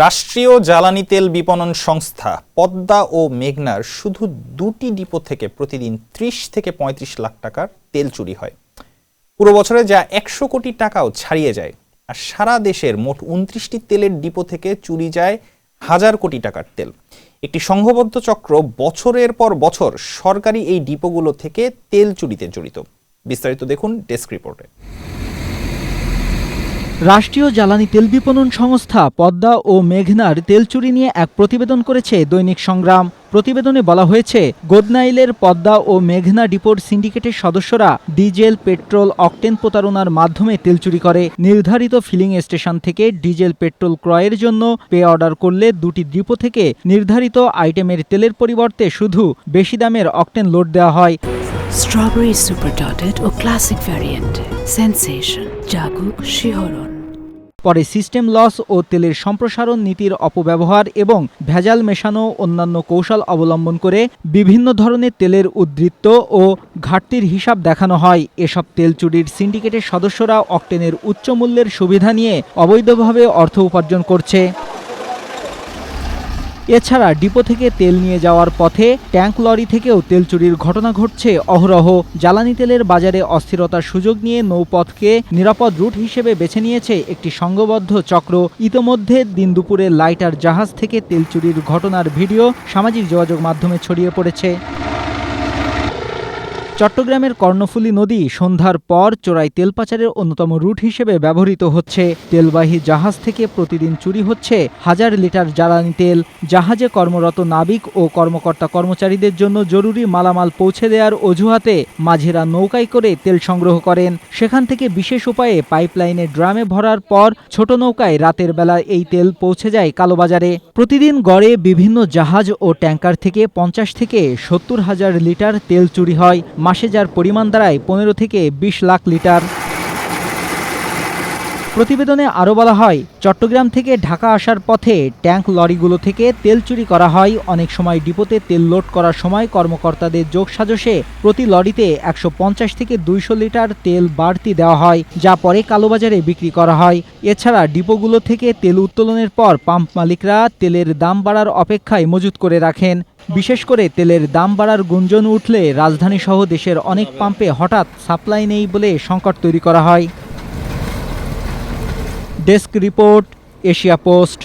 রাষ্ট্রীয় জ্বালানি তেল বিপণন সংস্থা পদ্মা ও মেঘনার শুধু দুটি ডিপো থেকে প্রতিদিন ৩০ থেকে ৩৫ লাখ টাকার তেল চুরি হয়। পুরো বছরে যা ১০০ কোটি টাকাও ছাড়িয়ে যায়। আর সারা দেশের মোট ২৯টি তেলের ডিপো থেকে চুরি যায় হাজার কোটি টাকার তেল। একটি সংঘবদ্ধ চক্র বছরের পর বছর সরকারি এই ডিপোগুলো থেকে তেল চুরিতে জড়িত। বিস্তারিত দেখুন ডেস্ক রিপোর্টে। রাষ্ট্রীয় জ্বালানি তেল বিপণন সংস্থা পদ্মা ও মেঘনার তেল চুরি নিয়ে এক প্রতিবেদন করেছে দৈনিক সংগ্রাম। প্রতিবেদনে বলা হয়েছে, গোদনাইলের পদ্মা ও মেঘনা ডিপোর সিন্ডিকেটের সদস্যরা ডিজেল, পেট্রোল, অকটেন প্রতারণার মাধ্যমে তেল চুরি করে। নির্ধারিত ফিলিং স্টেশন থেকে ডিজেল, পেট্রোল ক্রয়ের জন্য পে অর্ডার করলে দুটি ডিপো থেকে নির্ধারিত আইটেমের তেলের পরিবর্তে শুধু বেশি দামের অকটেন লোড দেওয়া হয়। স্ট্রবেরি সুপার ডটেড ও ক্লাসিক ভ্যারিয়েন্ট সেন্সেশন জাগুক শিহরণ। পরে সিস্টেম লস ও তেলের সম্প্রসারণ নীতির অপব্যবহার এবং ভেজাল মেশানো অন্যান্য কৌশল অবলম্বন করে বিভিন্ন ধরনের তেলের উদ্বৃত্ত ও ঘাটতির হিসাব দেখানো হয়। এসব তেল চুরির সিন্ডিকেটের সদস্যরা অকটেনের উচ্চ মূল্যের সুবিধা নিয়ে অবৈধভাবে অর্থ উপার্জন করছে। এছাড়া ডিপো থেকে তেল নিয়ে যাওয়ার পথে ট্যাঙ্ক লরি থেকেও তেল চুরির ঘটনা ঘটছে অহরহ। জ্বালানি তেলের বাজারে অস্থিরতার সুযোগ নিয়ে নৌপথকে নিরাপদ রুট হিসেবে বেছে নিয়েছে একটি সংঘবদ্ধ চক্র। ইতোমধ্যে দিন দুপুরে লাইটার জাহাজ থেকে তেল চুরির ঘটনার ভিডিও সামাজিক যোগাযোগ মাধ্যমে ছড়িয়ে পড়েছে। চট্টগ্রামের কর্ণফুলী নদী সন্ধ্যার পর চোরাই তেল পাচারের অন্যতম রুট হিসেবে ব্যবহৃত হচ্ছে। তেলবাহী জাহাজ থেকে প্রতিদিন চুরি হচ্ছে হাজার লিটার জ্বালানি তেল। জাহাজে কর্মরত নাবিক ও কর্মকর্তা কর্মচারীদের জন্য জরুরি মালামাল পৌঁছে দেওয়ার অজুহাতে মাঝিরা নৌকায় করে তেল সংগ্রহ করেন। সেখান থেকে বিশেষ উপায়ে পাইপলাইনে ড্রামে ভরার পর ছোট নৌকায় রাতের বেলা এই তেল পৌঁছে যায় কালোবাজারে। প্রতিদিন গড়ে বিভিন্ন জাহাজ ও ট্যাঙ্কার থেকে ৫০ থেকে ৭০ হাজার লিটার তেল চুরি হয়। মাসে যার পরিমাণ দাঁড়ায় ১৫ থেকে ২০ লাখ লিটার। প্রতিবেদনে আরও বলা হয়, চট্টগ্রাম থেকে ঢাকা আসার পথে ট্যাঙ্ক লরিগুলো থেকে তেল চুরি করা হয়। অনেক সময় ডিপোতে তেল লোড করার সময় কর্মকর্তাদের যোগসাজশে প্রতি লরিতে ১৫০ থেকে ২০০ লিটার তেল বাড়তি দেওয়া হয়, যা পরে কালোবাজারে বিক্রি করা হয়। এছাড়া ডিপোগুলো থেকে তেল উত্তোলনের পর পাম্প মালিকরা তেলের দাম বাড়ার অপেক্ষায় মজুত করে রাখেন। বিশেষ করে তেলের দাম বাড়ার গুঞ্জন উঠলে রাজধানীসহ দেশের অনেক পাম্পে হঠাৎ সাপ্লাই নেই বলে সংকট তৈরি করা হয়। Desk report, Asia post.